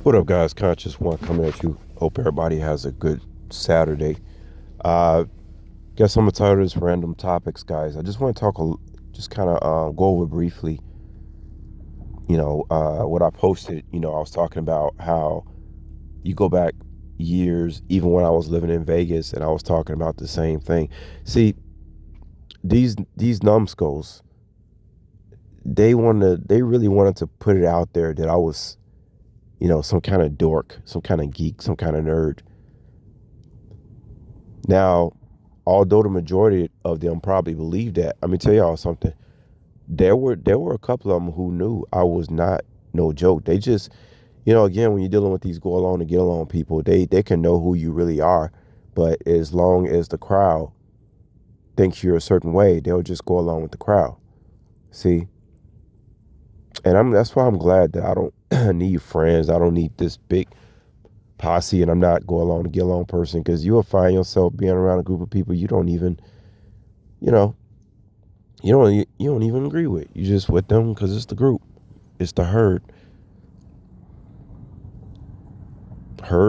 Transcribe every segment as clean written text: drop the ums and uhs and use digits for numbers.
What up, guys? Conscious One coming at you. Hope everybody has a good Saturday. Uh, guess I'm gonna title this random topics, guys. I just want to just kind of go over briefly. What I posted. I was talking about how you go back years, even when I was living in Vegas, and I was talking about the same thing. See, these numbskulls, they really wanted to put it out there that I was, some kind of dork, some kind of geek, some kind of nerd. Now, although the majority of them probably believed that, let me tell y'all something. There were a couple of them who knew I was not no joke. They just, again, when you're dealing with these go along to get along people, they can know who you really are, but as long as the crowd thinks you're a certain way, they'll just go along with the crowd. See, and that's why I'm glad that I don't need friends. I don't need this big posse, and I'm not go along to get along person because you'll find yourself being around a group of people you don't even, you know, you don't even agree with. You just with them because it's the group, it's the herd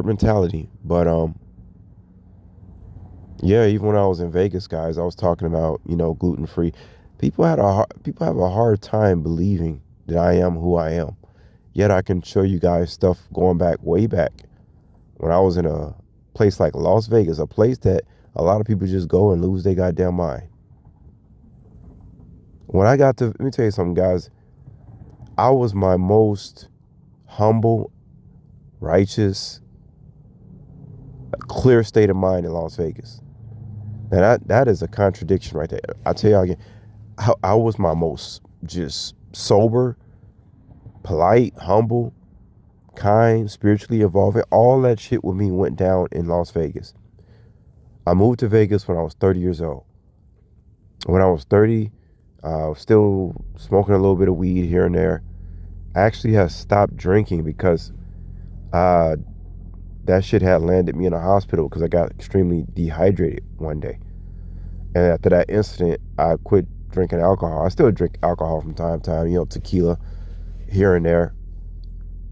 mentality. But yeah, even when I was in Vegas, guys, I was talking about gluten free. People have a hard time believing that I am who I am. Yet I can show you guys stuff going back way back when I was in a place like Las Vegas, a place that a lot of people just go and lose their goddamn mind. When I got to, let me tell you something, guys. I was my most humble, righteous, clear state of mind in Las Vegas. And that is a contradiction right there. I tell you again, I was my most just sober, polite, humble, kind, spiritually evolving. All that shit with me went down in Las Vegas. I moved to Vegas when I was 30 years old. When I was 30, I was still smoking a little bit of weed here and there. I actually had stopped drinking because uh, that shit had landed me in a hospital because I got extremely dehydrated one day. And after that incident, I quit drinking alcohol. I still drink alcohol from time to time, tequila here and there,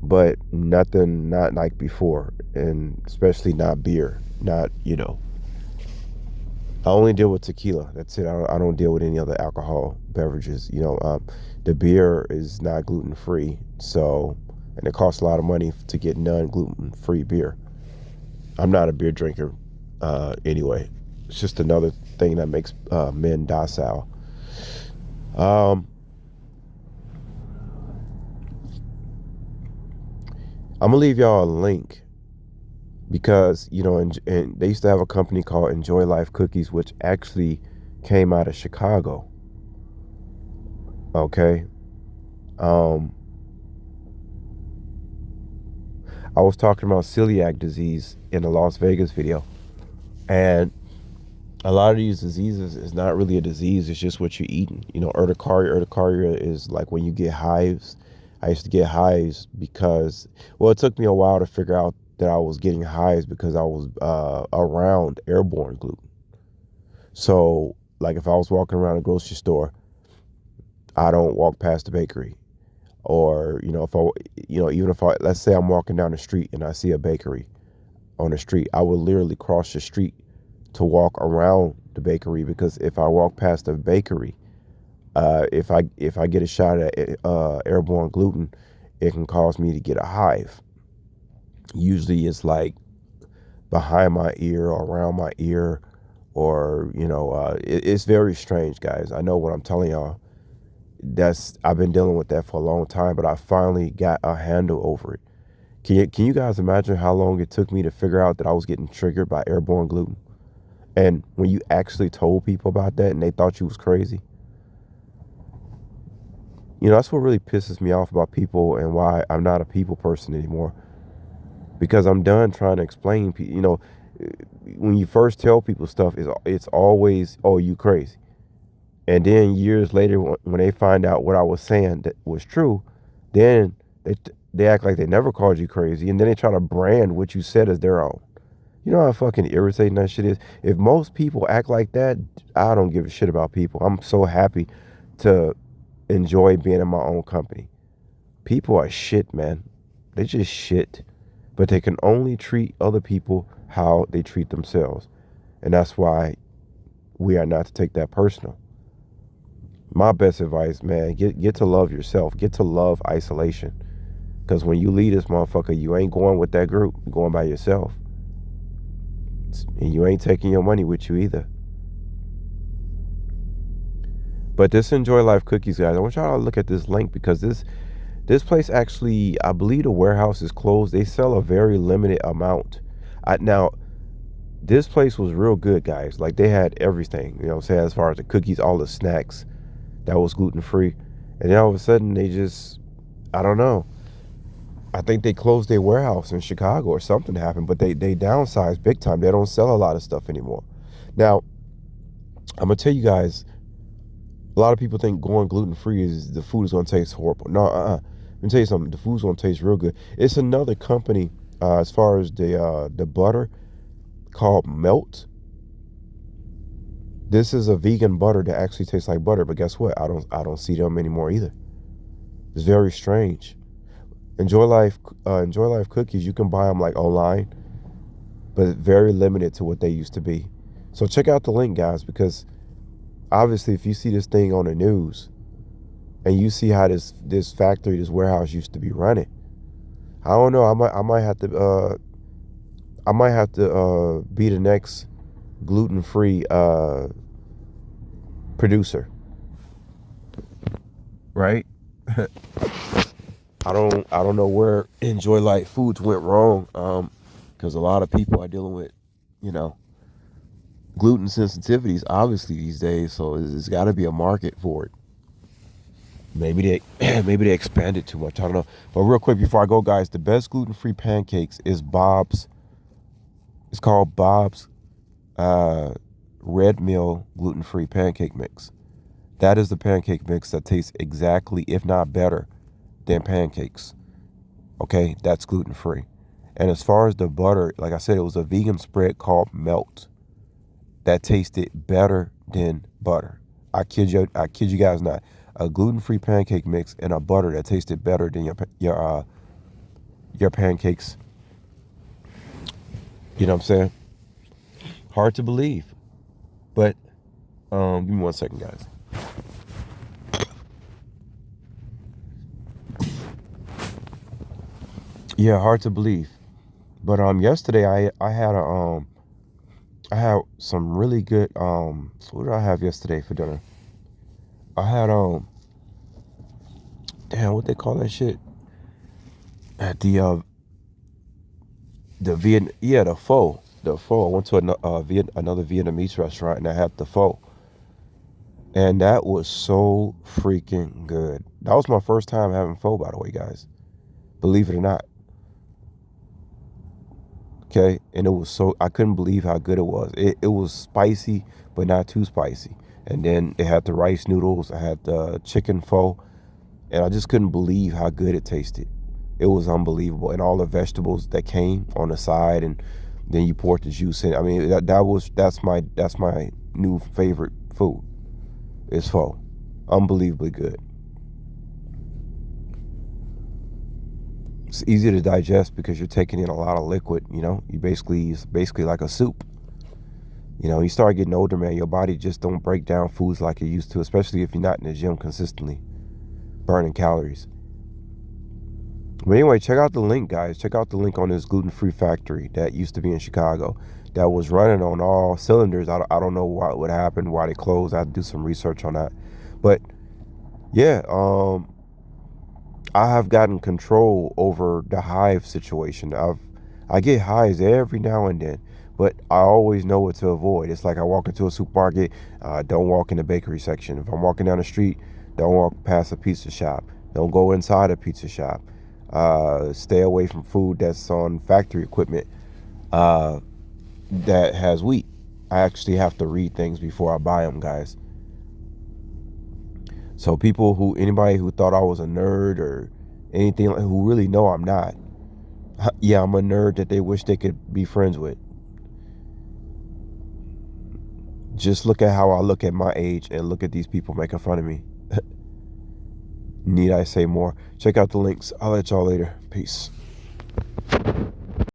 but nothing, not like before, and especially not beer. Not, I only deal with tequila. That's it. I don't deal with any other alcohol beverages. The beer is not gluten free, so and it costs a lot of money to get non gluten free beer. I'm not a beer drinker anyway. It's just another thing that makes men docile. Um, I'm gonna leave y'all a link because and they used to have a company called Enjoy Life Cookies, which actually came out of Chicago. Okay, um, I was talking about celiac disease in the Las Vegas video, and a lot of these diseases is not really a disease. It's just what you're eating. Urticaria is like when you get hives. I used to get hives because, well, it took me a while to figure out that I was getting hives because I was around airborne gluten. So, like if I was walking around a grocery store, I don't walk past the bakery. Or, if I, even if I, let's say I'm walking down the street and I see a bakery on the street, I would literally cross the street to walk around the bakery because if I walk past the bakery, if I get a shot at airborne gluten, it can cause me to get a hive. Usually, it's like behind my ear or around my ear, or it's very strange, guys. I know what I'm telling y'all. That's I've been dealing with that for a long time, but I finally got a handle over it. Can you guys imagine how long it took me to figure out that I was getting triggered by airborne gluten? And when you actually told people about that and they thought you was crazy, that's what really pisses me off about people and why I'm not a people person anymore. Because I'm done trying to explain, when you first tell people stuff, it's always, oh, you crazy. And then years later, when they find out what I was saying that was true, then they act like they never called you crazy, and then they try to brand what you said as their own. You know how fucking irritating that shit is? If most people act like that, I don't give a shit about people. I'm so happy to enjoy being in my own company. People are shit, man. They just shit. But they can only treat other people how they treat themselves. And that's why we are not to take that personal. My best advice, man, get to love yourself. Get to love isolation. Because when you leave this motherfucker, you ain't going with that group. You're going by yourself. And you ain't taking your money with you either. But this Enjoy Life Cookies, guys, I want y'all to look at this link because this place actually, I believe the warehouse is closed. They sell a very limited amount. Now, this place was real good, guys. Like, they had everything, you know what I'm saying, as far as the cookies, all the snacks that was gluten-free. And then all of a sudden, they just, I don't know. I think they closed their warehouse in Chicago or something happened, but they downsized big time. They don't sell a lot of stuff anymore. Now, I'm going to tell you guys, a lot of people think going gluten-free is the food is going to taste horrible. No, Let me tell you something. The food's going to taste real good. It's another company, as far as the butter, called Melt. This is a vegan butter that actually tastes like butter, but guess what? I don't see them anymore either. It's very strange. Enjoy Life cookies, you can buy them like online, but very limited to what they used to be. So check out the link, guys, because obviously if you see this thing on the news and you see how this factory, this warehouse used to be running, I don't know, I might have to be the next gluten-free producer, right? I don't know where Enjoy Life Foods went wrong, because a lot of people are dealing with, gluten sensitivities obviously these days, so there's got to be a market for it. Maybe they expanded too much, I don't know. But real quick before I go, guys, the best gluten-free pancakes is Bob's. It's called Bob's Red Mill gluten-free pancake mix. That is the pancake mix that tastes exactly, if not better, than pancakes. Okay, that's gluten-free. And as far as the butter, like I said, it was a vegan spread called Melt that tasted better than butter. I kid you guys not. A gluten-free pancake mix and a butter that tasted better than your pancakes. You know what I'm saying? Hard to believe. But give me 1 second, guys. Yeah, hard to believe. But yesterday I had some really good what did I have yesterday for dinner? I had damn, what they call that shit? At the the pho. The pho. I went to another Vietnamese restaurant and I had the pho. And that was so freaking good. That was my first time having pho, by the way, guys. Believe it or not. Okay, and it was I couldn't believe how good it was. It was spicy, but not too spicy. And then it had the rice noodles, I had the chicken pho, and I just couldn't believe how good it tasted. It was unbelievable. And all the vegetables that came on the side, and then you poured the juice in. I mean, that's my new favorite food. It's pho. Unbelievably good. It's easy to digest because you're taking in a lot of liquid, it's basically like a soup. You start getting older, man, your body just don't break down foods like it used to, especially if you're not in the gym consistently burning calories. But anyway, check out the link, guys. Check out the link on this gluten-free factory that used to be in Chicago that was running on all cylinders. I don't know what happened, why they closed. I had to do some research on that. But yeah, I have gotten control over the hive situation. I get hives every now and then, but I always know what to avoid. It's like I walk into a supermarket, don't walk in the bakery section. If I'm walking down the street, don't walk past a pizza shop. Don't go inside a pizza shop. Stay away from food that's on factory equipment that has wheat. I actually have to read things before I buy them, guys. So anybody who thought I was a nerd or anything, who really know I'm not. Yeah, I'm a nerd that they wish they could be friends with. Just look at how I look at my age and look at these people making fun of me. Need I say more? Check out the links. I'll let y'all later. Peace.